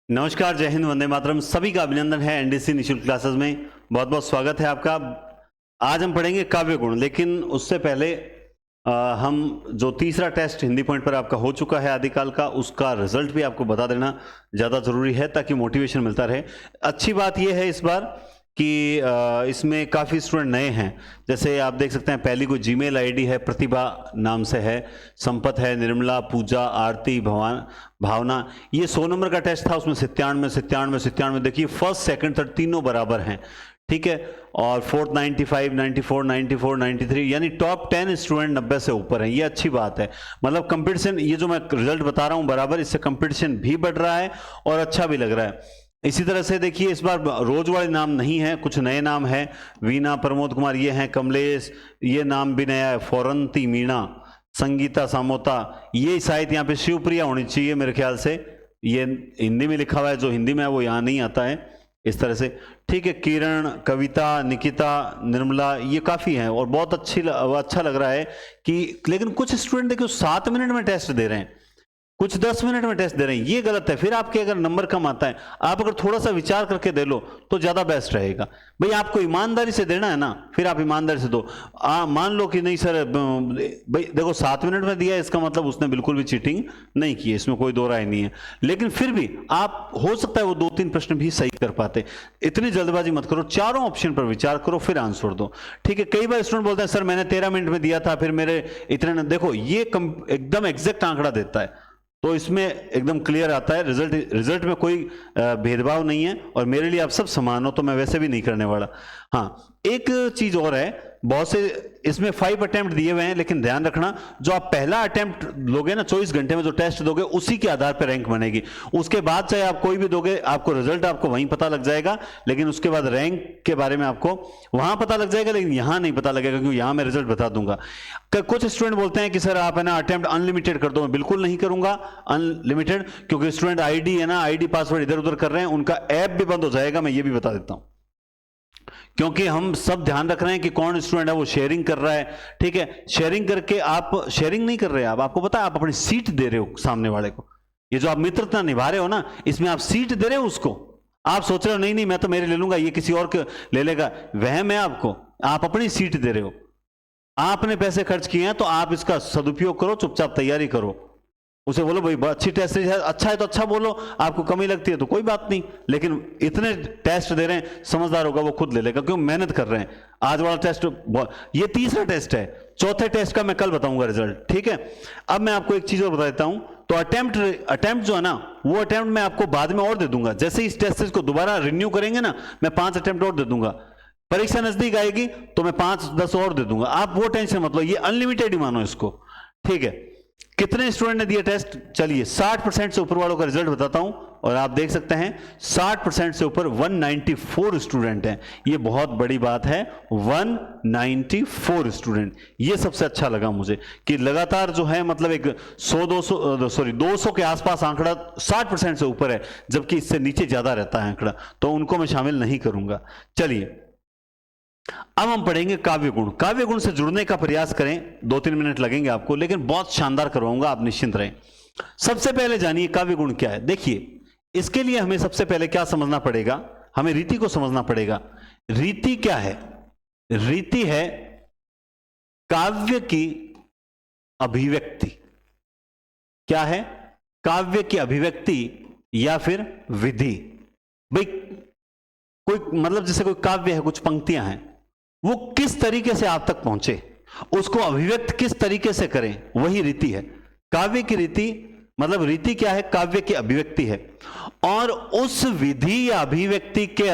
नमस्कार, जय हिंद, वंदे मातरम। सभी का अभिनंदन है एनडीसी निःशुल्क क्लासेस में। बहुत बहुत स्वागत है आपका। आज हम पढ़ेंगे काव्य गुण, लेकिन उससे पहले हम जो तीसरा टेस्ट हिंदी पॉइंट पर आपका हो चुका है आदिकाल का, उसका रिजल्ट भी आपको बता देना ज़्यादा ज़रूरी है ताकि मोटिवेशन मिलता रहे। अच्छी बात यह है इस बार कि इसमें काफ़ी स्टूडेंट नए हैं। जैसे आप देख सकते हैं, पहली कोई जीमेल आईडी है, प्रतिभा नाम से है, संपत है, निर्मला, पूजा, आरती, भावना। ये 100 नंबर का टेस्ट था, उसमें 97 देखिए फर्स्ट सेकंड थर्ड तीनों बराबर हैं, ठीक है। और फोर्थ 95, 94, 94, 93, यानी टॉप 10 स्टूडेंट 90 से ऊपर हैं। ये अच्छी बात है। मतलब कंपटीशन, ये जो मैं रिजल्ट बता रहा हूँ बराबर, इससे कंपटीशन भी बढ़ रहा है और अच्छा भी लग रहा है। इसी तरह से देखिए, इस बार रोज वाले नाम नहीं है, कुछ नए नाम हैं। वीना, प्रमोद कुमार ये हैं, कमलेश ये नाम भी नया है, फौरंती मीणा, संगीता सामोता, ये शायद यहाँ पे शिवप्रिया होनी चाहिए मेरे ख्याल से। ये हिंदी में लिखा हुआ है, जो हिंदी में है वो यहाँ नहीं आता है इस तरह से, ठीक है। किरण, कविता, निकिता, निर्मला, ये काफ़ी हैं और बहुत अच्छा लग रहा है कि, लेकिन कुछ स्टूडेंट देखिए 7 मिनट में टेस्ट दे रहे हैं, कुछ 10 मिनट में टेस्ट दे रहे हैं, ये गलत है। फिर आपके अगर नंबर कम आता है, आप अगर थोड़ा सा विचार करके दे लो तो ज़्यादा बेस्ट रहेगा। भाई आपको ईमानदारी से देना है ना, फिर आप ईमानदारी से दो। मान लो कि नहीं सर, भाई देखो 7 मिनट में दिया, इसका मतलब उसने बिल्कुल भी चीटिंग नहीं की है, इसमें कोई दो राय नहीं है। लेकिन फिर भी आप, हो सकता है वो 2-3 प्रश्न भी सही कर पाते। इतनी जल्दबाजी मत करो, चारों ऑप्शन पर विचार करो फिर आंसर दो, ठीक है। कई बार स्टूडेंट बोलते हैं सर मैंने 13 मिनट में दिया था, फिर मेरे इतने, देखो ये एकदम एग्जैक्ट आंकड़ा देता है, तो इसमें एकदम क्लियर आता है। रिजल्ट में कोई भेदभाव नहीं है और मेरे लिए आप सब समान हो, तो मैं वैसे भी नहीं करने वाला। हाँ, एक चीज और है, बहुत से इसमें 5 अटेम्प्ट दिए हुए हैं, लेकिन ध्यान रखना जो आप पहला अटेम्प्ट लोगे ना 24 घंटे में, जो टेस्ट दोगे उसी के आधार पर रैंक बनेगी। उसके बाद चाहे आप कोई भी दोगे, आपको रिजल्ट आपको वहीं पता लग जाएगा, लेकिन उसके बाद रैंक के बारे में आपको वहां पता लग जाएगा, लेकिन यहां नहीं पता लगेगा, क्योंकि यहां मैं रिजल्ट बता दूंगा। कुछ स्टूडेंट बोलते हैं कि सर आप है ना अटेम्प्ट अनलिमिटेड कर दो, मैं बिल्कुल नहीं करूंगा अनलिमिटेड, क्योंकि स्टूडेंट आईडी है ना, आईडी पासवर्ड इधर उधर कर रहे हैं, उनका ऐप भी बंद हो जाएगा, मैं ये भी बता देता हूं। क्योंकि हम सब ध्यान रख रहे हैं कि कौन स्टूडेंट है वो शेयरिंग कर रहा है, ठीक है। शेयरिंग करके आप शेयरिंग नहीं कर रहे, आपको पता है आप अपनी सीट दे रहे हो सामने वाले को। ये जो आप मित्रता निभा रहे हो ना, इसमें आप सीट दे रहे हो उसको। आप सोच रहे हो नहीं नहीं मैं तो मेरे ले लूंगा, ये किसी और के ले लेगा, वहम है आपको। आप अपनी सीट दे रहे हो, आपने पैसे खर्च किए हैं, तो आप इसका सदुपयोग करो, चुपचाप तैयारी करो। उसे बोलो भाई अच्छी टेस्ट है, अच्छा है तो अच्छा बोलो, आपको कमी लगती है तो कोई बात नहीं, लेकिन इतने टेस्ट दे रहे हैं, समझदार होगा वो खुद ले लेगा, क्यों मेहनत कर रहे हैं। आज वाला टेस्ट, ये तीसरा टेस्ट है, चौथे टेस्ट का मैं कल बताऊंगा रिजल्ट, ठीक है। अब मैं आपको एक चीज और बता देता हूं, तो अटेम्प्ट जो है ना, वो अटेम्प्ट मैं आपको बाद में और दे दूंगा। जैसे इस टेस्ट को दोबारा रिन्यू करेंगे ना, मैं 5 अटेम्प्ट और दे दूंगा। परीक्षा नजदीक आएगी तो मैं 5-10 और दे दूंगा, आप वो टेंशन मत लो, ये अनलिमिटेड ही मानो इसको, ठीक है। कितने स्टूडेंट ने दिया टेस्ट, चलिए 60% से ऊपर वालों का रिजल्ट बताता हूं, और आप देख सकते हैं 60% से ऊपर 194 स्टूडेंट हैं। ये बहुत बड़ी बात है, 194 स्टूडेंट, ये सबसे अच्छा लगा मुझे कि लगातार जो है, मतलब एक 200 के आसपास आंकड़ा 60% से ऊपर है, जबकि इससे नीचे ज्यादा रहता है आंकड़ा, तो उनको मैं शामिल नहीं करूंगा। चलिए अब हम पढ़ेंगे काव्य गुण। काव्य गुण से जुड़ने का प्रयास करें, 2-3 मिनट लगेंगे आपको, लेकिन बहुत शानदार करवाऊंगा, आप निश्चिंत रहें। सबसे पहले जानिए काव्य गुण क्या है। देखिए, इसके लिए हमें सबसे पहले क्या समझना पड़ेगा, हमें रीति को समझना पड़ेगा। रीति क्या है? रीति है काव्य की अभिव्यक्ति। क्या है? काव्य की अभिव्यक्ति या फिर विधि। भाई कोई, मतलब जैसे कोई काव्य है, कुछ पंक्तियां हैं, वो किस तरीके से आप तक पहुंचे, उसको अभिव्यक्त किस तरीके से करें, वही रीति है। काव्य की रीति, मतलब रीति क्या है? काव्य की अभिव्यक्ति है, और उस विधि या अभिव्यक्ति के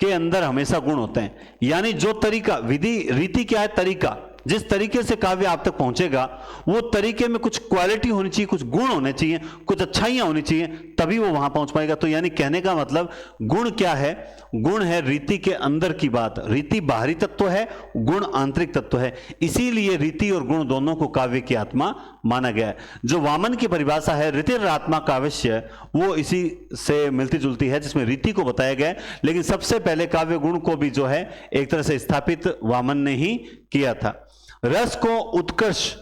अंदर हमेशा गुण होते हैं। यानी जो तरीका, विधि, रीति क्या है? तरीका, जिस तरीके से काव्य आप तक पहुंचेगा, वो तरीके में कुछ क्वालिटी होनी चाहिए, कुछ गुण होने चाहिए, कुछ अच्छाइयां होनी चाहिए, तभी वो वहां पहुंच पाएगा। तो यानी कहने का मतलब, गुण क्या है? गुण है रीति के अंदर की बात। रीति बाहरी तत्व है, गुण आंतरिक तत्व है। इसीलिए रीति और गुण दोनों को काव्य की आत्मा माना गया है। जो वामन की परिभाषा है रीतिरात्मा काव्यस्य, वो इसी से मिलती जुलती है, जिसमें रीति को बताया गया है। लेकिन सबसे पहले काव्य गुण को भी जो है एक तरह से स्थापित वामन ने ही किया था। रस को उत्कर्ष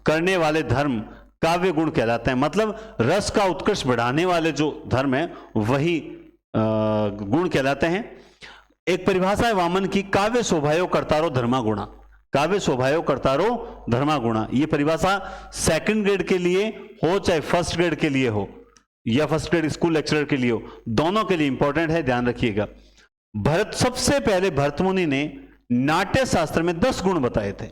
करने वाले धर्म काव्य गुण कहलाते हैं। मतलब रस का उत्कर्ष बढ़ाने वाले जो धर्म है वही गुण कहलाते हैं। एक परिभाषा है वामन की, काव्य शोभायो कर्तारो धर्मा गुणा। काव्य शोभायो कर्तारो धर्मा गुणा, ये परिभाषा सेकंड ग्रेड के लिए हो चाहे फर्स्ट ग्रेड के लिए हो या फर्स्ट ग्रेड स्कूल लेक्चरर के लिए हो, दोनों के लिए इंपॉर्टेंट है, ध्यान रखिएगा। सबसे पहले भरतमुनि ने नाट्य शास्त्र में 10 गुण बताए थे।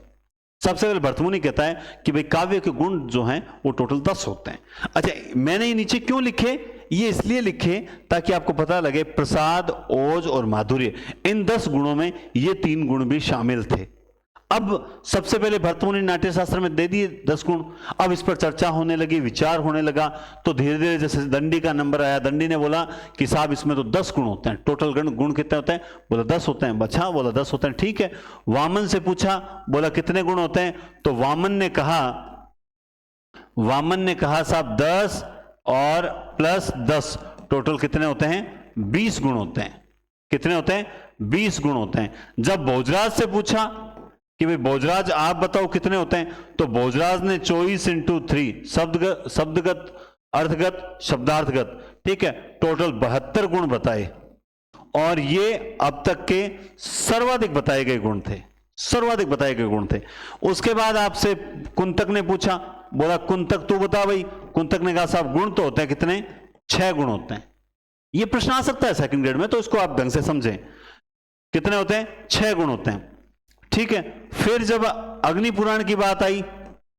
सबसे पहले भरतमुनि कहता है कि भाई काव्य के गुण जो हैं वो टोटल 10 होते हैं। अच्छा, मैंने ये नीचे क्यों लिखे? ये इसलिए लिखे ताकि आपको पता लगे प्रसाद, ओज और माधुर्य, इन 10 गुणों में ये 3 गुण भी शामिल थे। अब सबसे पहले भरतमुनि नाट्य शास्त्र में दे दिए 10 गुण। अब इस पर चर्चा होने लगी, विचार होने लगा, तो धीरे धीरे जैसे दंडी का नंबर आया, दंडी ने बोला कि साहब इसमें तो 10 गुण होते हैं, टोटल गुण कितने होते हैं? बोला 10 होते हैं। अच्छा, बोला 10 होते हैं, ठीक है। वामन से पूछा, बोला कितने गुण होते हैं? तो वामन ने कहा साहब 10 और प्लस 10 टोटल कितने होते हैं? 20 गुण होते हैं। कितने होते हैं? 20 गुण होते हैं। जब भोजराज से पूछा कि भाई भोजराज आप बताओ कितने होते हैं, तो भोजराज ने 24 × 3 शब्दगत, अर्थगत, शब्दार्थगत, ठीक है, टोटल 72 गुण बताए। और ये अब तक के सर्वाधिक बताए गए गुण थे, सर्वाधिक बताए गए गुण थे। उसके बाद आपसे कुंतक ने पूछा, बोला कुंतक तू बता भाई। कुंतक ने कहा साहब गुण तो होते हैं कितने? 6 गुण होते हैं। ये प्रश्न आ सकता है सेकंड ग्रेड में, तो इसको आप ढंग से समझें। कितने होते हैं? 6 गुण होते हैं, ठीक है। फिर जब अग्नि पुराण की बात आई,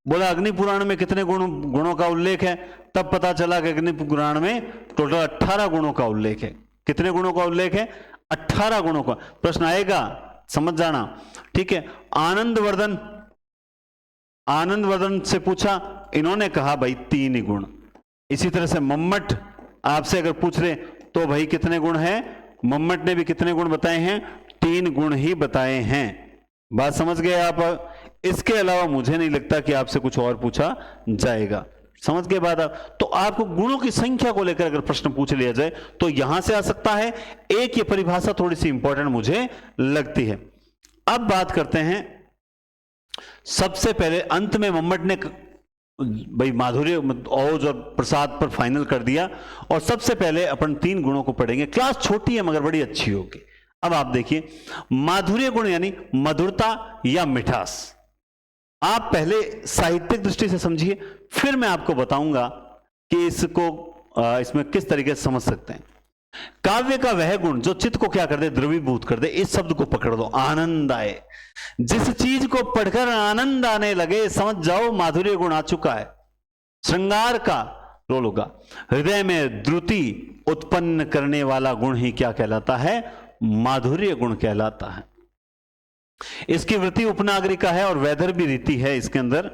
बोला अग्नि पुराण में कितने गुणों का उल्लेख है, तब पता चला कि अग्नि पुराण में टोटल 18 गुणों का उल्लेख है। कितने गुणों का उल्लेख है? 18 गुणों का। प्रश्न आएगा, समझ जाना, ठीक है। आनंदवर्धन से पूछा, इन्होंने कहा भाई 3 ही गुण। इसी तरह से मम्मट आपसे अगर पूछ रहे तो भाई कितने गुण हैं? मम्मट ने भी कितने गुण बताए हैं? 3 गुण ही बताए हैं। बात समझ गए आप? इसके अलावा मुझे नहीं लगता कि आपसे कुछ और पूछा जाएगा। समझ गए बात आप? तो आपको गुणों की संख्या को लेकर अगर प्रश्न पूछ लिया जाए तो यहां से आ सकता है। एक ये परिभाषा थोड़ी सी इंपॉर्टेंट मुझे लगती है। अब बात करते हैं, सबसे पहले अंत में मम्मट ने भाई माधुर्य, ओज और प्रसाद पर फाइनल कर दिया। और सबसे पहले अपन 3 गुणों को पढ़ेंगे। क्लास छोटी है मगर बड़ी अच्छी होगी। अब आप देखिए, माधुर्य गुण यानी मधुरता या मिठास। आप पहले साहित्यिक दृष्टि से समझिए, फिर मैं आपको बताऊंगा कि इसमें किस तरीके से समझ सकते हैं। काव्य का वह गुण जो चित्त को क्या कर दे? द्रवीभूत कर दे। इस शब्द को पकड़ दो, आनंद आए। जिस चीज को पढ़कर आनंद आने लगे, समझ जाओ माधुर्य गुण आ चुका है। श्रृंगार का रोल होगा। हृदय में द्रुति उत्पन्न करने वाला गुण ही क्या कहलाता है? माधुर्य गुण कहलाता है। इसकी वृत्ति उपनागरिका है और वैधर भी रीति है इसके अंदर,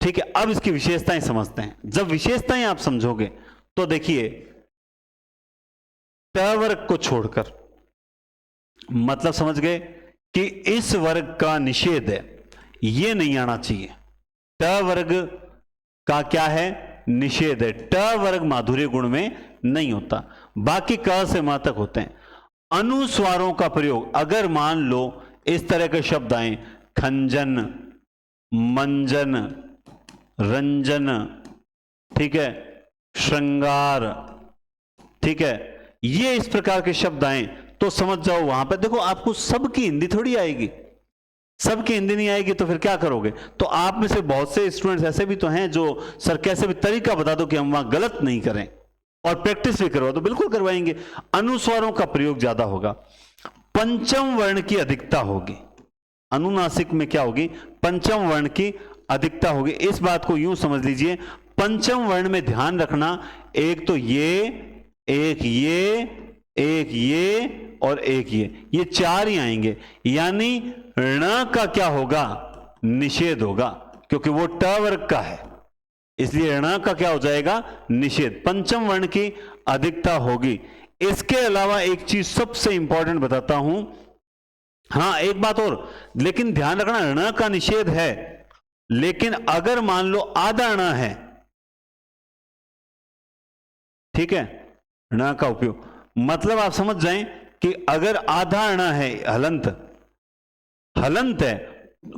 ठीक है। अब इसकी विशेषताएं समझते हैं। जब विशेषताएं आप समझोगे तो देखिए, त वर्ग को छोड़कर, मतलब समझ गए कि इस वर्ग का निषेध है, ये नहीं आना चाहिए। ट वर्ग का क्या है? निषेध है। ट वर्ग माधुर्य गुण में नहीं होता, बाकी क से म तक होते हैं। अनुस्वारों का प्रयोग, अगर मान लो इस तरह के शब्द आए, खंजन, मंजन, रंजन, ठीक है, श्रृंगार, ठीक है, ये इस प्रकार के शब्द आए तो समझ जाओ वहां पर देखो, आपको सबकी हिंदी थोड़ी आएगी। सबकी हिंदी नहीं आएगी तो फिर क्या करोगे? तो आप में से बहुत से स्टूडेंट्स ऐसे भी तो हैं जो सर कैसे भी तरीका बता दो कि हम वहां गलत नहीं करें, और प्रैक्टिस भी करवा दो, बिल्कुल करवाएंगे। अनुस्वारों का प्रयोग ज्यादा होगा। पंचम वर्ण की अधिकता होगी। अनुनासिक में क्या होगी? पंचम वर्ण की अधिकता होगी। इस बात को यूं समझ लीजिए, पंचम वर्ण में ध्यान रखना, एक तो ये, एक ये, एक ये और एक ये 4 ही आएंगे। यानी ण का क्या होगा? निषेध होगा, क्योंकि वो ट वर्ग का है, इसलिए ण का क्या हो जाएगा? निषेध। पंचम वर्ण की अधिकता होगी। इसके अलावा एक चीज सबसे इंपॉर्टेंट बताता हूं, हां एक बात और, लेकिन ध्यान रखना, ण का निषेध है, लेकिन अगर मान लो आधा ण है, ठीक है, ण का उपयोग, मतलब आप समझ जाएं कि अगर आधा ण है, हलंत, हलंत है,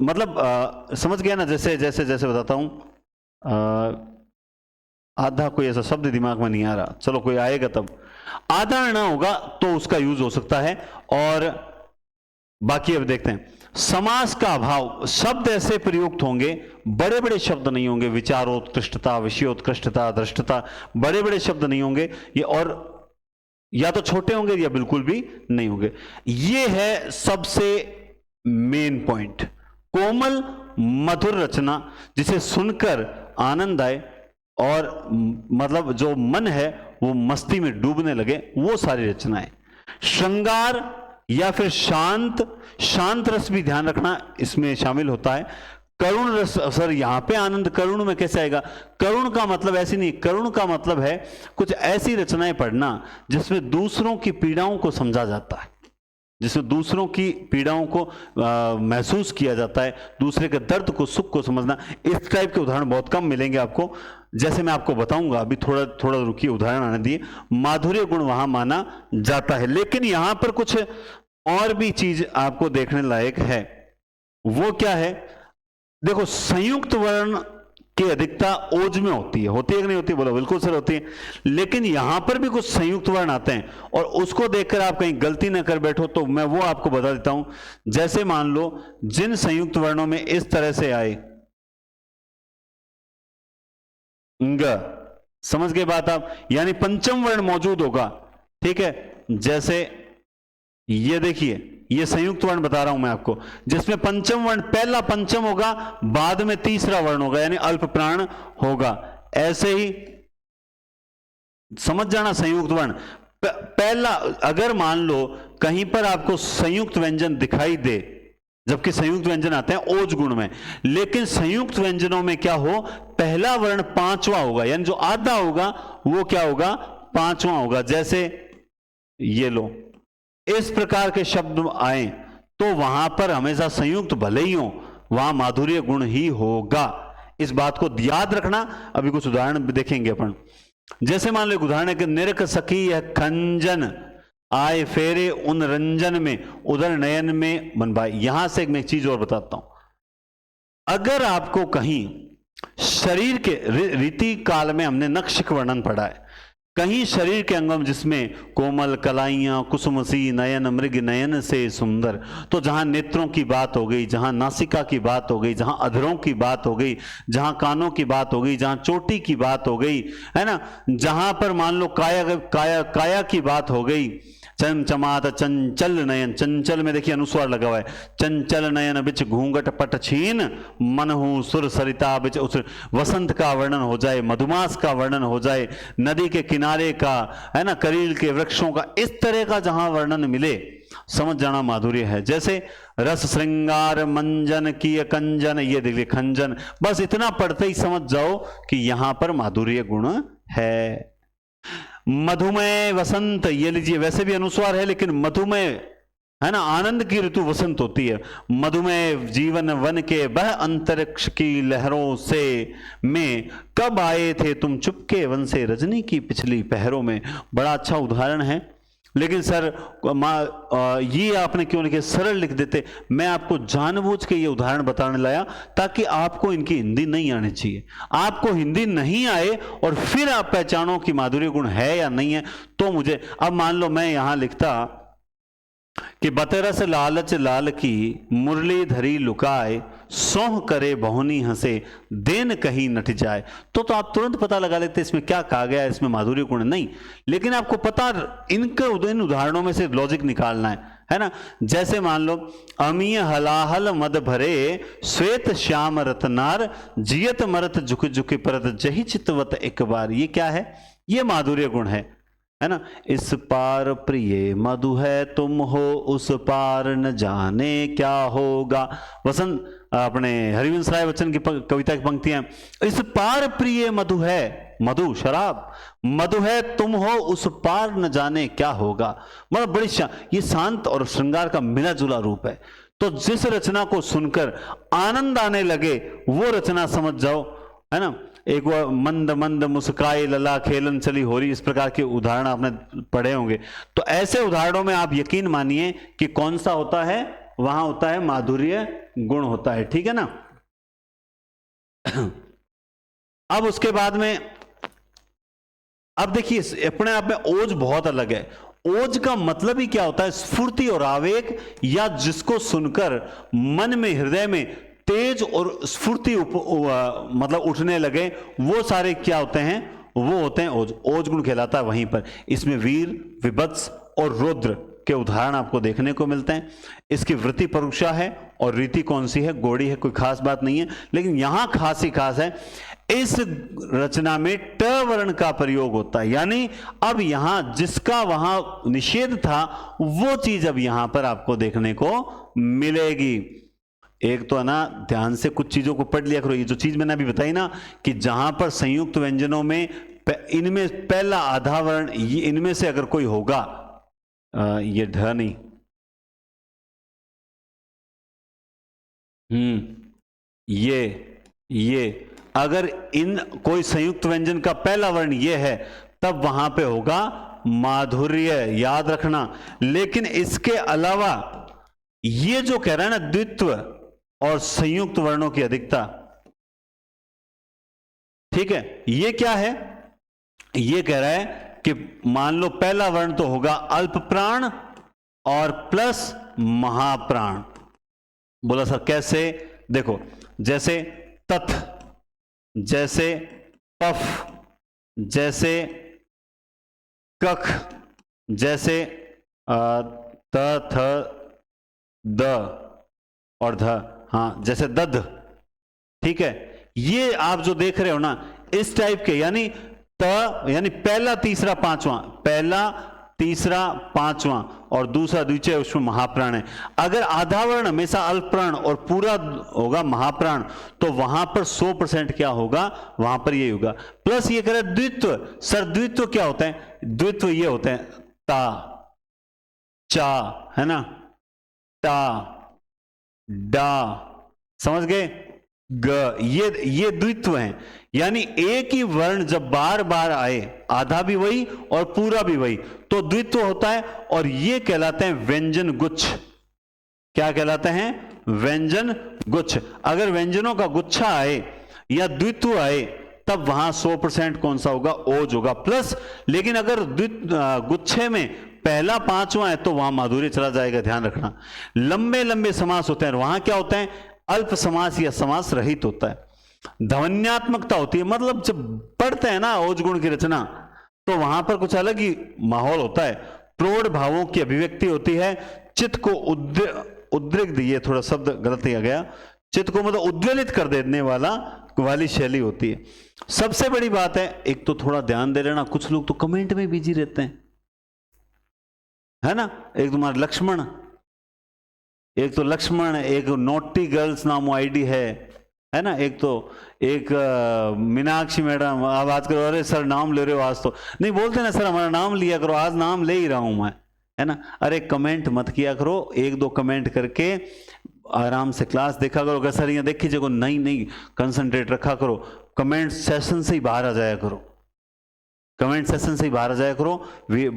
मतलब समझ गया ना? जैसे जैसे जैसे बताता हूं, आधा कोई ऐसा शब्द दिमाग में नहीं आ रहा, चलो कोई आएगा तब। आधा अणा होगा तो उसका यूज हो सकता है। और बाकी अब देखते हैं समास का अभाव, शब्द ऐसे प्रयुक्त होंगे, बड़े बड़े शब्द नहीं होंगे, विचारोत्कृष्टता, विषयोत्कृष्टता, दृष्टता, बड़े बड़े शब्द नहीं होंगे ये, और या तो छोटे होंगे या बिल्कुल भी नहीं होंगे। ये है सबसे मेन पॉइंट। कोमल मधुर रचना जिसे सुनकर आनंद आए और मतलब जो मन है वो मस्ती में डूबने लगे, वो सारी रचनाएं। श्रृंगार या फिर शांत रस भी ध्यान रखना इसमें शामिल होता है। करुण रस, सर यहां पे आनंद करुण में कैसे आएगा? करुण का मतलब ऐसी नहीं, करुण का मतलब है कुछ ऐसी रचनाएं पढ़ना जिसमें दूसरों की पीड़ाओं को समझा जाता है, जिसमें दूसरों की पीड़ाओं को महसूस किया जाता है, दूसरे के दर्द को, सुख को समझना। इस टाइप के उदाहरण बहुत कम मिलेंगे आपको, जैसे मैं आपको बताऊंगा, अभी थोड़ा थोड़ा रुकिए, उदाहरण आने दिए। माधुर्य गुण वहां माना जाता है, लेकिन यहां पर कुछ और भी चीज आपको देखने लायक है। वो क्या है? देखो, संयुक्त वर्ण की अधिकता ओज में होती है कि नहीं होती? बोलो बिल्कुल सर होती है। लेकिन यहां पर भी कुछ संयुक्त वर्ण आते हैं, और उसको देखकर आप कहीं गलती न कर बैठो तो मैं वो आपको बता देता हूं। जैसे मान लो जिन संयुक्त वर्णों में इस तरह से आए ग, समझ गए बात आप? यानी पंचम वर्ण मौजूद होगा, ठीक है। जैसे ये देखिए, ये संयुक्त वर्ण बता रहा हूं मैं आपको, जिसमें पंचम वर्ण, पहला पंचम होगा, बाद में तीसरा वर्ण होगा, यानी अल्प प्राण होगा। ऐसे ही समझ जाना संयुक्त वर्ण। पहला, अगर मान लो कहीं पर आपको संयुक्त व्यंजन दिखाई दे, जबकि संयुक्त व्यंजन आते हैं ओज गुण में, लेकिन संयुक्त व्यंजनों में क्या हो, पहला वर्ण पांचवा होगा, यानी जो आधा होगा वो क्या होगा? पांचवा होगा। जैसे ये लो, इस प्रकार के शब्द आए तो वहां पर हमेशा संयुक्त भले ही हो, वहां माधुर्य गुण ही होगा। इस बात को याद रखना। अभी कुछ उदाहरण देखेंगे अपन। जैसे मान लो एक उदाहरण है कि निरख सखी है खंजन, आए फेरे उन रंजन में, उधर नयन में मन भाई। यहां से मैं एक चीज और बताता हूं। अगर आपको कहीं शरीर के रीति काल में हमने नक्शिक वर्णन पढ़ा है, कहीं शरीर के अंगों जिसमें कोमल कलाइयां कुसुमसी नयन मृग नयन से सुंदर, तो जहां नेत्रों की बात हो गई, जहां नासिका की बात हो गई, जहां अधरों की बात हो गई, जहां कानों की बात हो गई, जहां चोटी की बात हो गई, है ना, जहां पर मान लो काया की बात हो गई, चमचमात चंचल नयन, चंचल में देखिए अनुस्वार लगा हुआ है, चंचल नयन बिच घूंघट पट छीन, मनहु सुर सरिता बिच उस, वसंत का वर्णन हो जाए, मधुमास का वर्णन हो जाए, नदी के किनारे का, है ना, करील के वृक्षों का, इस तरह का जहां वर्णन मिले, समझ जाना माधुर्य है। जैसे रस श्रृंगार मंजन की कंजन, ये देखिए खंजन, बस इतना पढ़ते ही समझ जाओ कि यहां पर माधुर्य गुण है। मधुमेह वसंत, ये लीजिए, वैसे भी अनुस्वार है लेकिन मधुमेह, है ना, आनंद की ऋतु वसंत होती है। मधुमेह जीवन वन के बह अंतरिक्ष की लहरों से में, कब आए थे तुम चुपके वन से रजनी की पिछली पहरों में। बड़ा अच्छा उदाहरण है, लेकिन सर ये आपने क्यों लिखे? सरल लिख देते। मैं आपको जानबूझ के ये उदाहरण बताने लाया ताकि आपको इनकी हिंदी नहीं आनी चाहिए। आपको हिंदी नहीं आए और फिर आप पहचानो कि माधुर्य गुण है या नहीं है, तो मुझे, अब मान लो मैं यहां लिखता कि बतरस लालच लाल की मुरली धरी लुकाए, सोह करे बहुनी हंसे देन कहीं नट जाए, तो आप तुरंत पता लगा लेते इसमें क्या कहा गया है, इसमें माधुर्य गुण नहीं। लेकिन आपको पता इनके इन उदाहरणों में से लॉजिक निकालना है ना। जैसे मान लो अमीय हलाहल मद भरे श्वेत श्याम रतनार, जियत मरत झुक झुक परत जही चितवत एक बार। ये क्या है? ये माधुर्य गुण है ना। इस पार प्रिय मधु है तुम हो, उस पार न जाने क्या होगा। वसंत अपने हरिवंश राय बच्चन की कविता की पंक्तियां, इस पार प्रिय मधु है, मधु शराब, मधु है तुम हो, उस पार न जाने क्या होगा। मतलब बड़ी ये शांत और श्रृंगार का मिला जुला रूप है। तो जिस रचना को सुनकर आनंद आने लगे वो रचना समझ जाओ, है ना। एक वो मंद मंद मुस्काए लला खेलन चली होरी, इस प्रकार के उदाहरण आपने पढ़े होंगे। तो ऐसे उदाहरणों में आप यकीन मानिए कि कौन सा होता है, वहां होता है माधुर्य गुण होता है, ठीक है ना। अब उसके बाद में, अब देखिए अपने आप में ओज बहुत अलग है। ओज का मतलब ही क्या होता है? स्फूर्ति और आवेग, या जिसको सुनकर मन में, हृदय में तेज और स्फूर्ति मतलब उठने लगे, वो सारे क्या होते हैं? वो होते हैं ओज। ओज गुण कहलाता है वहीं पर। इसमें वीर, विभत्स और रुद्र के उदाहरण आपको देखने को मिलते हैं। इसकी वृत्ति परुषा है और रीति कौन सी है? गौड़ी है। कोई खास बात नहीं है, लेकिन यहां खास ही खास है, इस रचना में ट वर्ण का प्रयोग होता है। यानी अब यहां जिसका वहां निषेध था, वो चीज अब यहां पर आपको देखने को मिलेगी। एक तो है ना, ध्यान से कुछ चीजों को पढ़ लिया करो। ये जो चीज मैंने अभी बताई ना, कि जहां पर संयुक्त व्यंजनों में इनमें पहला आधा वर्ण, इनमें से अगर कोई होगा, ये ढ नहीं, ये अगर इन कोई संयुक्त व्यंजन का पहला वर्ण ये है, तब वहां पे होगा माधुर्य, याद रखना। लेकिन इसके अलावा ये जो कह रहा है ना, द्वित्व और संयुक्त वर्णों की अधिकता, ठीक है, ये क्या है? ये कह रहा है कि मान लो पहला वर्ण तो होगा अल्प प्राण और प्लस महाप्राण। बोला सर कैसे? देखो, जैसे तथ, जैसे पफ, जैसे कख, जैसे त थ द और ध, हाँ, जैसे दध, ठीक है। ये आप जो देख रहे हो ना, इस टाइप के, यानी त यानी पहला तीसरा पांचवां, पहला तीसरा पांचवां और दूसरा द्वितीय, उसमें महाप्राण है। अगर आधा वर्ण हमेशा अल्प प्राण और पूरा होगा महाप्राण, तो वहां पर 100% क्या होगा? वहां पर ये होगा। प्लस ये कह रहे द्वित्व। सर द्वित्व क्या होता है? द्वित्व ये होते हैं ता, चा, है ना, टा, डा, समझ गए, ग, ये द्वित्व हैं। यानी एक ही वर्ण जब बार बार आए, आधा भी वही और पूरा भी वही, तो द्वित्व होता है, और ये कहलाते हैं व्यंजन गुच्छ। क्या कहलाते हैं? व्यंजन गुच्छ। अगर व्यंजनों का गुच्छा आए या द्वित्व आए, तब वहां 100% कौन सा होगा? ओज होगा। प्लस, लेकिन अगर गुच्छे में पहला पांचवा है, तो वहां माधुर्य चला जाएगा, ध्यान रखना। लंबे लंबे समास होते हैं, वहां क्या होता है? अल्प समास या समास रहित होता है। ध्वन्यात्मकता होती है, मतलब जब पढ़ते हैं ना ओज गुण की रचना, तो वहां पर कुछ अलग ही माहौल होता है। प्रौढ़ भावों की अभिव्यक्ति होती है। चित्त को उद्रिक्त, ये थोड़ा शब्द गलत दिया गया, चित्त को मतलब उद्वेलित कर देने वाली शैली होती है। सबसे बड़ी बात है, एक तो थोड़ा ध्यान दे लेना, कुछ लोग तो कमेंट में बिजी रहते हैं, है ना। एक तुम्हारा लक्ष्मण, एक नोटी गर्ल्स नाम आईडी है ना। एक मीनाक्षी मैडम, आप बात करो, अरे सर नाम ले रहे हो आज, तो नहीं बोलते ना सर हमारा नाम लिया करो, आज नाम ले ही रहा हूं मैं, है ना। अरे कमेंट मत किया करो, एक दो कमेंट करके आराम से क्लास देखा करो। अगर सर यहाँ देख कीजिए को, नहीं कंसंट्रेट रखा करो, कमेंट सेशन से ही बाहर आ जाया करो, कमेंट सेशन से ही बाहर आ जाया करो।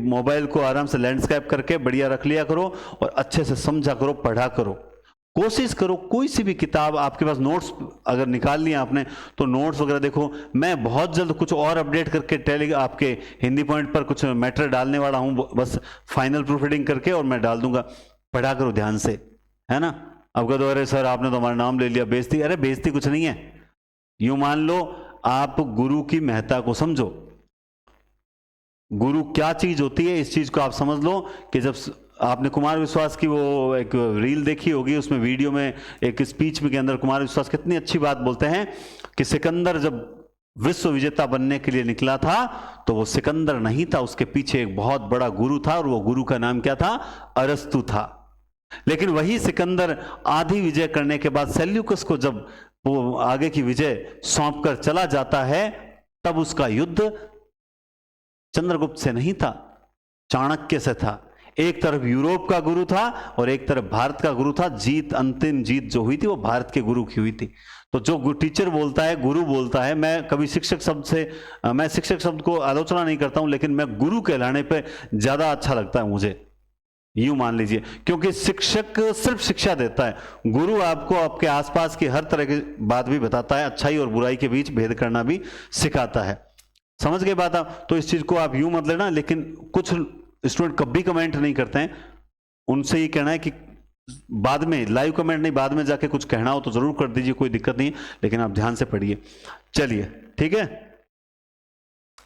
मोबाइल को आराम से लैंडस्केप करके बढ़िया रख लिया करो, और अच्छे से समझा करो, पढ़ा करो। कोशिश करो कोई सी भी किताब, आपके पास नोट्स अगर निकाल लिया आपने, तो नोट्स वगैरह देखो। मैं बहुत जल्द कुछ और अपडेट करके आपके हिंदी पॉइंट पर कुछ मैटर डालने वाला हूं, बस फाइनल प्रूफ रीडिंग करके और मैं डाल दूंगा। पढ़ा करो ध्यान से, है ना। अब कह दो अरे सर आपने तो हमारा नाम ले लिया, बेइज्जती। अरे बेइज्जती कुछ नहीं है। यूं मान लो आप गुरु की महत्ता को समझो, गुरु क्या चीज होती है, इस चीज को आप समझ लो। कि जब आपने कुमार विश्वास की वो एक रील देखी होगी, उसमें वीडियो में एक स्पीच में के अंदर कुमार विश्वास कितनी अच्छी बात बोलते हैं कि सिकंदर जब विश्व विजेता बनने के लिए निकला था, तो वो सिकंदर नहीं था, उसके पीछे एक बहुत बड़ा गुरु था, और वो गुरु का नाम क्या था? अरस्तु था। लेकिन वही सिकंदर आधी विजय करने के बाद सेल्यूकस को जब वो आगे की विजय सौंप कर चला जाता है, तब उसका युद्ध चंद्रगुप्त से नहीं था, चाणक्य से था। एक तरफ यूरोप का गुरु था और एक तरफ भारत का गुरु था। जीत, अंतिम जीत जो हुई थी, वो भारत के गुरु की हुई थी। तो जो टीचर बोलता है, गुरु बोलता है, मैं कभी शिक्षक शब्द से, मैं शिक्षक शब्द को आलोचना नहीं करता हूं, लेकिन मैं गुरु कहलाने पे ज्यादा अच्छा लगता है मुझे। यूं मान लीजिए, क्योंकि शिक्षक सिर्फ शिक्षा देता है, गुरु आपको आपके आसपास की हर तरह की बात भी बताता है, अच्छाई और बुराई के बीच भेद करना भी सिखाता है। समझ गए बात आप? तो इस चीज को आप यूं मत लेना। लेकिन कुछ स्टूडेंट कभी कमेंट नहीं करते हैं, उनसे ये कहना है कि बाद में लाइव कमेंट नहीं, बाद में जाके कुछ कहना हो तो जरूर कर दीजिए, कोई दिक्कत नहीं है, लेकिन आप ध्यान से पढ़िए। चलिए ठीक है।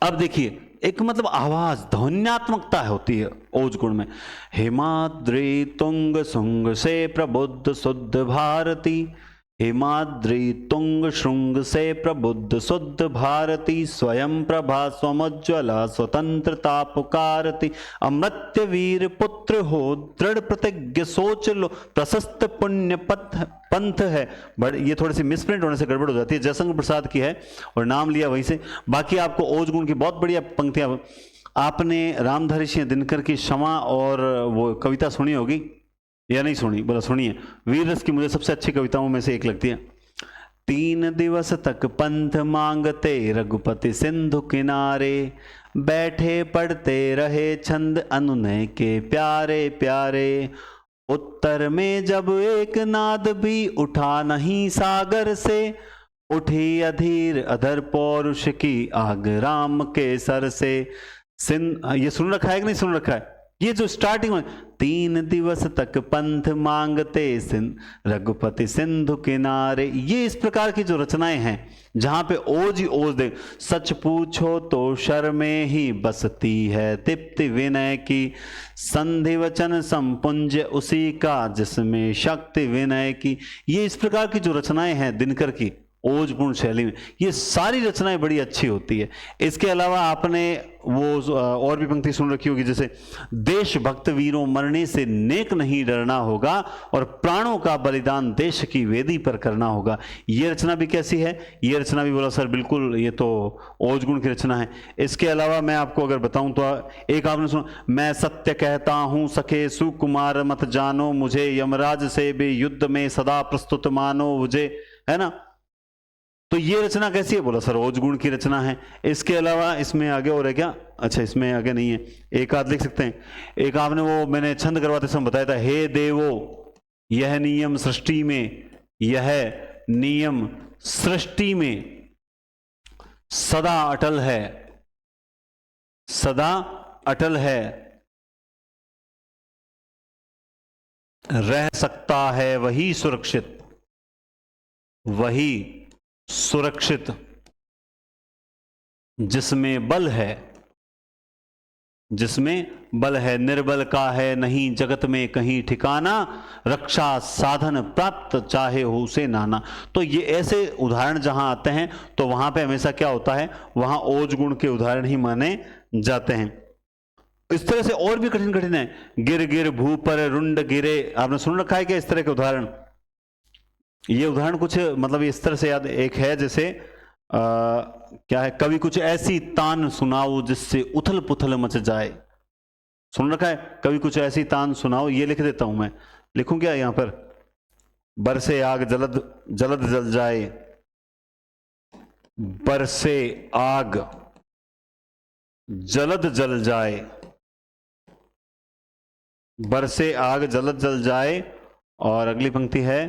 अब देखिए, एक मतलब आवाज ध्वन्यात्मकता होती है ओज गुण में। हिमाद्री तुंग सुंग से प्रबुद्ध शुद्ध भारती, हिमाद्री तुंग श्रृंग से प्रबुद्ध शुद्ध भारती, स्वयं प्रभा स्वमज्ज्वला स्वतंत्रता पुकारती, अमृत्य वीर पुत्र हो दृढ़ प्रतिज्ञ सोच लो, प्रशस्त पुण्य पंथ है। बट ये थोड़ी सी मिसप्रिंट होने से गड़बड़ हो जाती है, जयशंकर प्रसाद की है और नाम लिया वहीं से। बाकी आपको ओज गुण की बहुत बढ़िया पंक्तियां, आपने रामधारी सिंह दिनकर की क्षमा और वो कविता सुनी होगी या नहीं सुनी? बोला सुनिए। वीर रस की मुझे सबसे अच्छी कविताओं में से एक लगती है। 3 दिवस तक पंथ मांगते रघुपति सिंधु किनारे, बैठे पढ़ते रहे छंद अनुनय के प्यारे प्यारे, उत्तर में जब एक नाद भी उठा नहीं सागर से, उठी अधीर अधर पौरुष की आग राम के सर से। ये सुन रखा है कि नहीं सुन रखा है? ये जो स्टार्टिंग में 3 दिवस तक पंथ मांगते रघुपति सिंधु किनारे, ये इस प्रकार की जो रचनाएं हैं जहां पे ओज ही ओज दे। सच पूछो तो शर्मे ही बसती है दीप्ति विनय की, संधि वचन संपुंज उसी का जिसमें शक्ति विनय की। ये इस प्रकार की जो रचनाएं हैं दिनकर की ओजपूर्ण शैली में, ये सारी रचनाएं बड़ी अच्छी होती है। इसके अलावा आपने वो और भी पंक्ति सुन रखी होगी, जैसे देशभक्त वीरों मरने से नेक नहीं डरना होगा, और प्राणों का बलिदान देश की वेदी पर करना होगा। ये रचना भी कैसी है? ये रचना भी बोला सर बिल्कुल ये तो ओजगुण की रचना है। इसके अलावा मैं आपको अगर बताऊं तो एक आपने सुना, मैं सत्य कहता हूं सखे सुकुमार मत जानो, मुझे यमराज से भी युद्ध में सदा प्रस्तुत मानो मुझे, है ना? तो ये रचना कैसी है? बोला सर ओजगुण की रचना है। इसके अलावा इसमें आगे और है क्या? अच्छा इसमें आगे नहीं है, एक आध लिख सकते हैं। एक आपने वो मैंने छंद करवाते समय बताया था, हे देवो यह नियम सृष्टि में, यह नियम सृष्टि में सदा अटल है, सदा अटल है, रह सकता है वही सुरक्षित, वही सुरक्षित जिसमें बल है, जिसमें बल है, निर्बल का है नहीं जगत में कहीं ठिकाना, रक्षा साधन प्राप्त चाहे हो उसे नाना। तो ये ऐसे उदाहरण जहां आते हैं तो वहां पे हमेशा क्या होता है, वहां ओज गुण के उदाहरण ही माने जाते हैं। इस तरह से और भी कठिन कठिन है, गिर गिर भू पर रुंड गिरे, आपने सुन रखा है क्या इस तरह के उदाहरण? ये उदाहरण कुछ मतलब इस तरह से याद, एक है जैसे क्या है, कभी कुछ ऐसी तान सुनाओ जिससे उथल पुथल मच जाए। सुन रखा है? कभी कुछ ऐसी तान सुनाओ, ये लिख देता हूं मैं, लिखूं क्या यहां पर? बरसे आग जलद जलद जल जाए, बरसे आग जलद जल जाए, बरसे आग जलद जल जाए। और अगली पंक्ति है,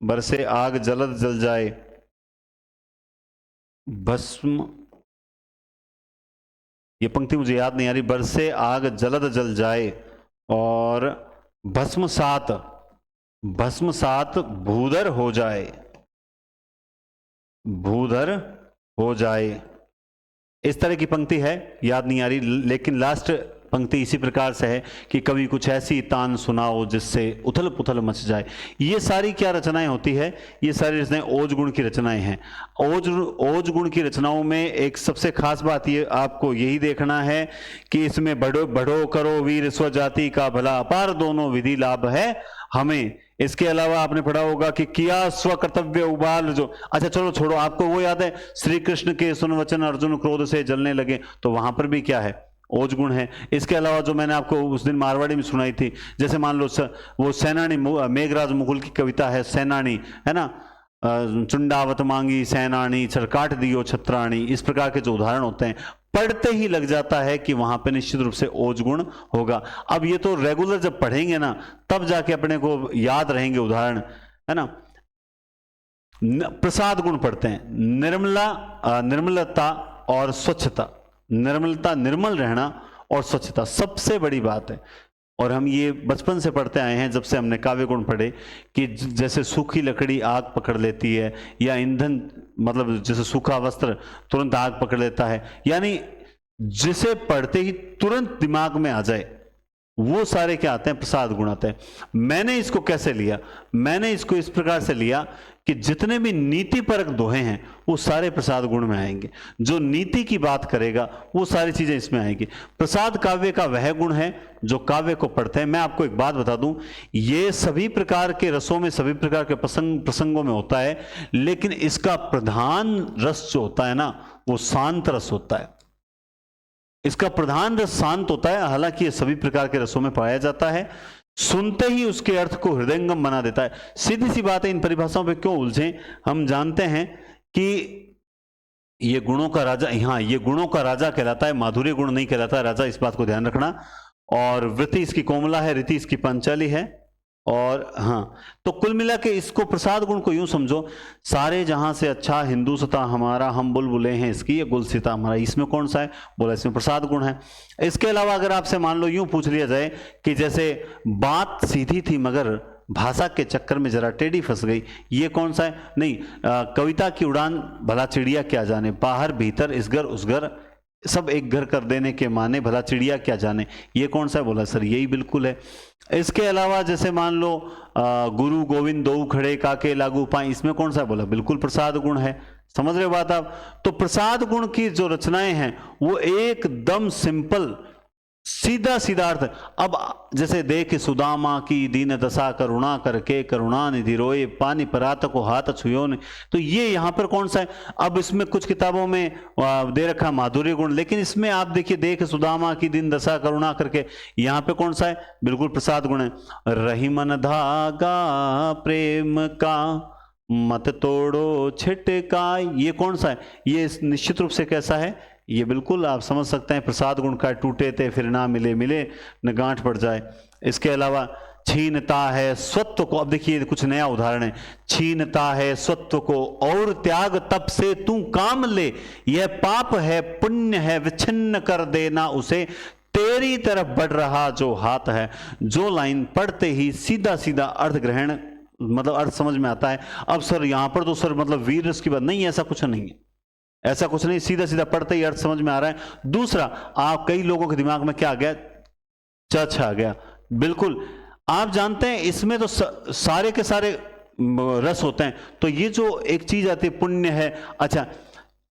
बरसे आग जलद जल जाए, भस्म, ये पंक्ति मुझे याद नहीं आ रही, बरसे आग जलद जल जाए और भस्म सात भूधर हो जाए, भूधर हो जाए। इस तरह की पंक्ति है, याद नहीं आ रही, लेकिन लास्ट पंक्ति इसी प्रकार से है कि कभी कुछ ऐसी तान सुनाओ जिससे उथल पुथल मच जाए। ये सारी क्या रचनाएं होती है? ये सारी रचनाएं ओज गुण की रचनाएं हैं। ओज गुण की रचनाओं में एक सबसे खास बात ये आपको यही देखना है कि इसमें बढ़ो करो वीर स्वजाति का भला, अपार दोनों विधि लाभ है हमें। इसके अलावा आपने पढ़ा होगा कि किया स्व कर्तव्य उबाल जो, अच्छा चलो छोड़ो, आपको वो याद है श्री कृष्ण के सुन वचन अर्जुन क्रोध से जलने लगे, तो वहां पर भी क्या है? ओज गुण है। इसके अलावा जो मैंने आपको उस दिन मारवाड़ी में सुनाई थी, जैसे मान लो वो सेनानी, मेघराज मुकुल की कविता है सेनानी, है ना, चुंडावत मांगी सेनानी, छरकाट दियो छत्राणी, इस प्रकार के जो उदाहरण होते हैं, पढ़ते ही लग जाता है कि वहां पे निश्चित रूप से ओज गुण होगा। अब ये तो रेगुलर जब पढ़ेंगे ना तब जाके अपने को याद रहेंगे उदाहरण, है ना। प्रसाद गुण पढ़ते हैं, निर्मलता और स्वच्छता। निर्मलता, निर्मल रहना और स्वच्छता सबसे बड़ी बात है। और हम ये बचपन से पढ़ते आए हैं, जब से हमने काव्य गुण पढ़े कि जैसे सूखी लकड़ी आग पकड़ लेती है, या ईंधन मतलब जैसे सूखा वस्त्र तुरंत आग पकड़ लेता है, यानी जिसे पढ़ते ही तुरंत दिमाग में आ जाए वो सारे क्या आते हैं, प्रसाद गुण आते हैं। मैंने इसको कैसे लिया, मैंने इसको इस प्रकार से लिया कि जितने भी नीति परक दोहे हैं वो सारे प्रसाद गुण में आएंगे। जो नीति की बात करेगा वो सारी चीजें इसमें आएंगी। प्रसाद काव्य का वह गुण है जो काव्य को पढ़ते हैं। मैं आपको एक बात बता दूं, ये सभी प्रकार के रसों में, सभी प्रकार के प्रसंगों में होता है, लेकिन इसका प्रधान रस जो होता है ना वो शांत रस होता है। इसका प्रधान रस शांत होता है। हालांकि ये सभी प्रकार के रसों में पाया जाता है, सुनते ही उसके अर्थ को हृदयंगम बना देता है। सीधी सी बात है, इन परिभाषाओं पे क्यों उलझे। हम जानते हैं कि ये गुणों का राजा, हाँ ये गुणों का राजा कहलाता है, माधुर्य गुण नहीं कहलाता राजा, इस बात को ध्यान रखना। और वृत्ति इसकी कोमला है, रीति इसकी पंचाली है। और हाँ, तो कुल मिला के इसको प्रसाद गुण को यूं समझो, सारे जहां से अच्छा हिंदुस्तां हमारा, हम बुलबुलें हैं इसकी, ये गुलसिता हमारा, इसमें कौन सा है, बोला इसमें प्रसाद गुण है। इसके अलावा अगर आपसे मान लो यूं पूछ लिया जाए कि जैसे बात सीधी थी मगर भाषा के चक्कर में जरा टेढ़ी फंस गई, ये कौन सा है, नहीं कविता की उड़ान भला चिड़िया क्या जाने, बाहर भीतर इसगर उसगर सब एक घर कर देने के माने, भला चिड़िया क्या जाने, ये कौन सा है, बोला सर यही बिल्कुल है। इसके अलावा जैसे मान लो गुरु गोविंद दो खड़े काके लागू पाए, इसमें कौन सा है, बोला बिल्कुल प्रसाद गुण है। समझ रहे हो बात आप। तो प्रसाद गुण की जो रचनाएं हैं वो एकदम सिंपल, सीधा सीधा अर्थ। अब जैसे देख सुदामा की दीन दशा करुणा करके, करुणा निधि रोए पानी परात को हाथ छुयो ने, तो ये यहां पर कौन सा है। अब इसमें कुछ किताबों में दे रखा माधुर्य गुण, लेकिन इसमें आप देखिए देख सुदामा की दीन दशा करुणा करके, यहां पे कौन सा है, बिल्कुल प्रसाद गुण है। रही मन धागा प्रेम का मत तोड़ो छिटका, ये कौन सा है, ये निश्चित रूप से कैसा है, ये बिल्कुल आप समझ सकते हैं प्रसाद गुण का, टूटे थे फिर ना मिले, मिले न गांठ पड़ जाए। इसके अलावा छीनता है स्वत्व को, अब देखिए कुछ नया उदाहरण है, छीनता है स्वत्व को और त्याग तप से तू काम ले, यह पाप है पुण्य है विच्छिन्न कर देना उसे, तेरी तरफ बढ़ रहा जो हाथ है। जो लाइन पढ़ते ही सीधा सीधा अर्थ ग्रहण मतलब अर्थ समझ में आता है। अब सर यहां पर तो सर मतलब वीर रस की बात नहीं है, ऐसा कुछ नहीं है, ऐसा कुछ नहीं, सीधा सीधा पढ़ते ही अर्थ समझ में आ रहा है। दूसरा, आप कई लोगों के दिमाग में क्या आ गया, चच आ गया। बिल्कुल आप जानते हैं इसमें तो सारे के सारे रस होते हैं। तो ये जो एक चीज आती है पुण्य है, अच्छा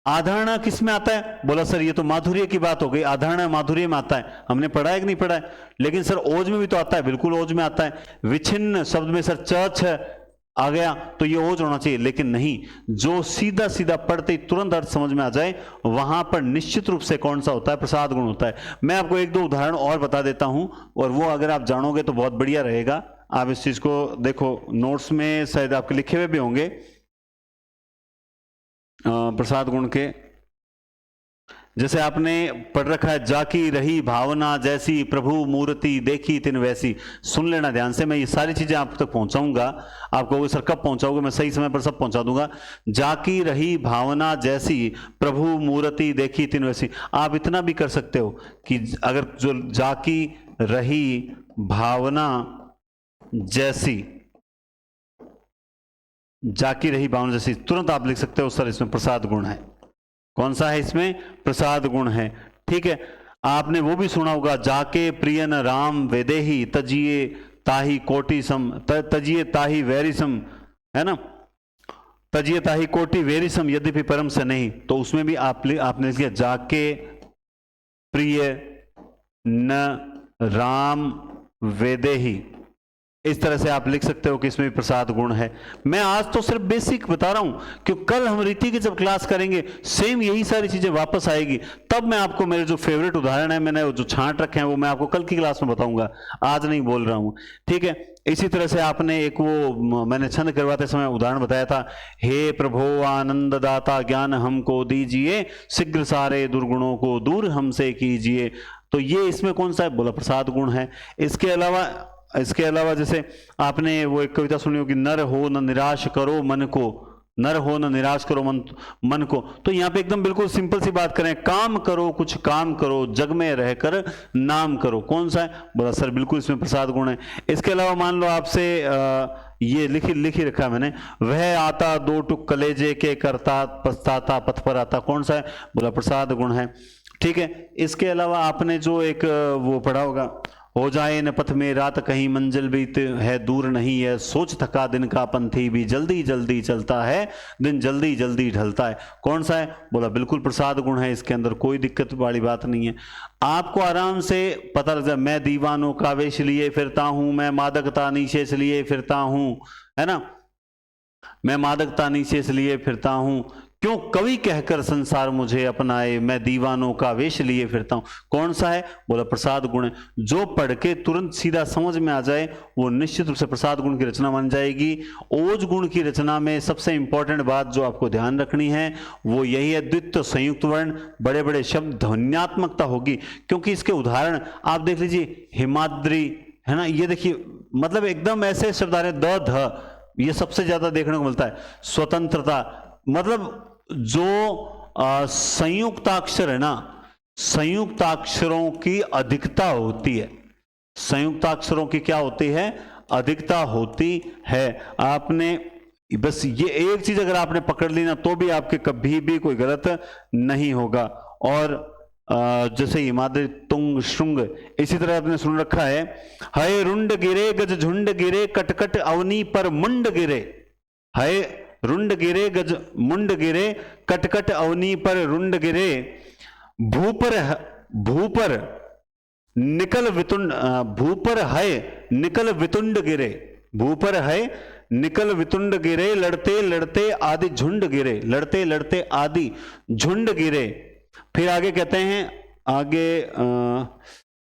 आधारणा किस में आता है, बोला सर ये तो माधुर्य की बात हो गई, आधारणा माधुर्य में आता है, हमने पढ़ा है कि नहीं पढ़ा है, लेकिन सर ओज में भी तो आता है, बिल्कुल ओज में आता है। विच्छिन्न शब्द में सर चच आ गया तो ये ओज होना चाहिए, लेकिन नहीं, जो सीधा सीधा पढ़ते ही तुरंत अर्थ समझ में आ जाए वहां पर निश्चित रूप से कौन सा होता है, प्रसाद गुण होता है। मैं आपको एक दो उदाहरण और बता देता हूं, और वो अगर आप जानोगे तो बहुत बढ़िया रहेगा। आप इस चीज को देखो, नोट्स में शायद आपके लिखे हुए भी होंगे प्रसाद गुण के। जैसे आपने पढ़ रखा है, जाकी रही भावना जैसी प्रभु मूर्ति देखी तिन वैसी। सुन लेना ध्यान से, मैं ये सारी चीजें आप तक पहुंचाऊंगा, आपको सर कब पहुंचाओगे, मैं सही समय पर सब पहुंचा दूंगा। जाकी रही भावना जैसी प्रभु मूर्ति देखी तिन वैसी। आप इतना भी कर सकते हो कि अगर जो जाकी रही भावना जैसी, जाकी रही भावना जैसी, तुरंत आप लिख सकते हो सर इसमें प्रसाद गुण है। कौन सा है, इसमें प्रसाद गुण है। ठीक है, आपने वो भी सुना होगा, जाके प्रियन राम वेदेही तजिए ताही कोटि सम, तजिए ताही वैरिसम, है ना, तजिए ताही कोटि वैरिसम यद्यपि परम से नहीं। तो उसमें भी आपने लिखा जाके प्रिय न राम वेदेही, इस तरह से आप लिख सकते हो कि इसमें भी प्रसाद गुण है। मैं आज तो सिर्फ बेसिक बता रहा हूं, क्योंकि कल हम रीति की जब क्लास करेंगे सेम यही सारी चीजें वापस आएगी, तब मैं आपको मेरे जो फेवरेट उदाहरण है, मैंने जो छांट रखे हैं वो मैं आपको कल की क्लास में बताऊंगा, आज नहीं बोल रहा हूं। ठीक है, इसी तरह से आपने एक वो मैंने छंद करवाते समय उदाहरण बताया था, हे प्रभो आनंद दाता ज्ञान हमको दीजिए, शीघ्र सारे दुर्गुणों को दूर हमसे कीजिए। तो ये इसमें कौन सा है? बोला प्रसाद गुण है। इसके अलावा जैसे आपने वो एक कविता सुनी होगी, नर हो न निराश करो मन को, नर हो न निराश करो मन को। तो यहाँ पे एकदम बिल्कुल सिंपल सी बात करें, काम करो, कुछ काम करो, जग में रहकर नाम करो। कौन सा है? बोला सर बिल्कुल इसमें प्रसाद गुण है। इसके अलावा मान लो आपसे ये लिखी रखा है मैंने, वह आता दो टुक कलेजे के करता पछताता पथ पर आता। कौन सा है? बोला प्रसाद गुण है। ठीक है। इसके अलावा आपने जो एक वो पढ़ा होगा, हो जाए न पथ में रात कहीं मंजिल बीत है दूर नहीं है, सोच थका दिन का पंथी भी जल्दी जल्दी चलता है, दिन जल्दी जल्दी ढलता है। कौन सा है? बोला बिल्कुल प्रसाद गुण है, इसके अंदर कोई दिक्कत वाली बात नहीं है। आपको आराम से पता लग जाए, मैं दीवानों का वेश लिए फिरता हूं, मैं मादकता नीचे से लिए फिरता हूं, है ना, मैं मादकता नीचे से लिए फिरता हूं, क्यों कवि कहकर संसार मुझे अपनाए, मैं दीवानों का वेश लिए फिरता हूं। कौन सा है? बोला प्रसाद गुण है। जो पढ़ के तुरंत सीधा समझ में आ जाए वो निश्चित रूप से प्रसाद गुण की रचना बन जाएगी। ओज गुण की रचना में सबसे इंपॉर्टेंट बात जो आपको ध्यान रखनी है वो यही है, द्वित्व संयुक्त वर्ण, बड़े बड़े शब्द, ध्वन्यात्मकता होगी। क्योंकि इसके उदाहरण आप देख लीजिए, हिमाद्री, है ना, ये देखिए, मतलब एकदम ऐसे शब्द आ रहे, द ध, ये सबसे ज्यादा देखने को मिलता है। स्वतंत्रता, मतलब जो संयुक्ताक्षर है ना, संयुक्ताक्षरों की अधिकता होती है, संयुक्ताक्षरों की क्या होती है? अधिकता होती है। आपने बस ये एक चीज अगर आपने पकड़ ली ना, तो भी आपके कभी भी कोई गलत नहीं होगा। और जैसे हिमाद्री, तुंग, श्रृंग, इसी तरह आपने सुन रखा है, हय रुंड गिरे गज झुंड गिरे, कटकट अवनी पर मुंड गिरे। हय रुंड गिरे गज मुंड गिरे, कटकट अवनी पर रुंड गिरे, भूपर निकल वितुंड, भूपर है निकल वितुंड गिरे, भूपर है निकल वितुंड गिरे, लड़ते लड़ते आदि झुंड गिरे, लड़ते लड़ते आदि झुंड गिरे। फिर आगे कहते हैं,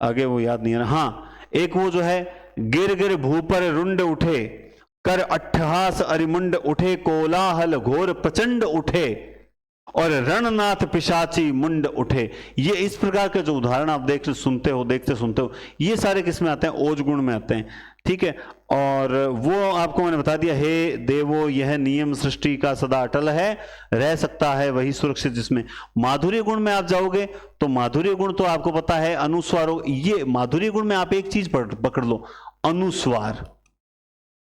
आगे वो याद नहीं है ना, हाँ, एक वो जो है, गिर गिर भूपर रुंड उठे, कर अट्ठहास अरिमुंड उठे, कोलाहल घोर प्रचंड उठे, और रणनाथ पिशाची मुंड उठे। ये इस प्रकार के जो उदाहरण आप देखते सुनते हो, ये सारे किस में आते हैं? ओज गुण में आते हैं। ठीक है। और वो आपको मैंने बता दिया, हे देवो यह नियम सृष्टि का सदा अटल है, रह सकता है वही सुरक्षित जिसमें। माधुर्य गुण में आप जाओगे तो माधुर्य गुण तो आपको पता है, अनुस्वारों, ये माधुर्य गुण में आप एक चीज पकड़ लो, अनुस्वार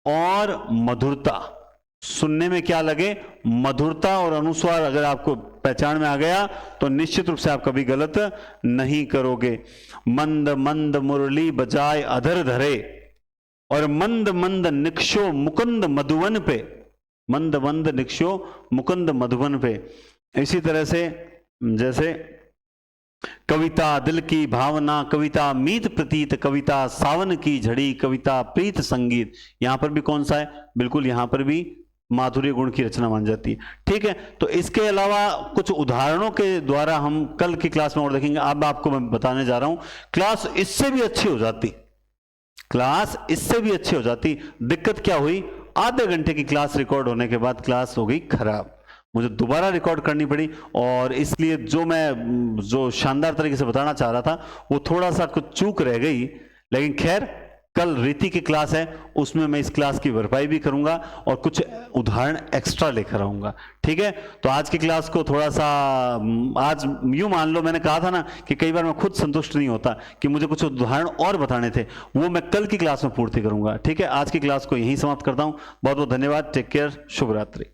और मधुरता। सुनने में क्या लगे? मधुरता और अनुस्वार अगर आपको पहचान में आ गया तो निश्चित रूप से आप कभी गलत नहीं करोगे। मंद मंद मुरली बजाए अधर धरे, और मंद मंद निक्षो मुकुंद मधुवन पे, मंद मंद निक्षो मुकुंद मधुवन पे। इसी तरह से जैसे कविता दिल की भावना, कविता मीत प्रतीत, कविता सावन की झड़ी, कविता प्रीत संगीत। यहां पर भी कौन सा है? बिल्कुल यहां पर भी माधुर्य गुण की रचना बन जाती है। ठीक है। तो इसके अलावा कुछ उदाहरणों के द्वारा हम कल की क्लास में और देखेंगे। अब आपको मैं बताने जा रहा हूं, क्लास इससे भी अच्छी हो जाती, क्लास इससे भी अच्छी हो जाती। दिक्कत क्या हुई? आधे घंटे की क्लास रिकॉर्ड होने के बाद क्लास हो गई खराब, मुझे दोबारा रिकॉर्ड करनी पड़ी। और इसलिए जो शानदार तरीके से बताना चाह रहा था वो थोड़ा सा कुछ चूक रह गई। लेकिन खैर, कल रीति की क्लास है, उसमें मैं इस क्लास की भरपाई भी करूंगा और कुछ उदाहरण एक्स्ट्रा लेकर आऊंगा। ठीक है। तो आज की क्लास को थोड़ा सा, आज यूं मान लो, मैंने कहा था ना कि कई बार मैं खुद संतुष्ट नहीं होता कि मुझे कुछ उदाहरण और बताने थे, वो मैं कल की क्लास में पूर्ति करूंगा। ठीक है। आज की क्लास को यहीं समाप्त करता हूं। बहुत बहुत धन्यवाद। Take care. शुभ रात्रि।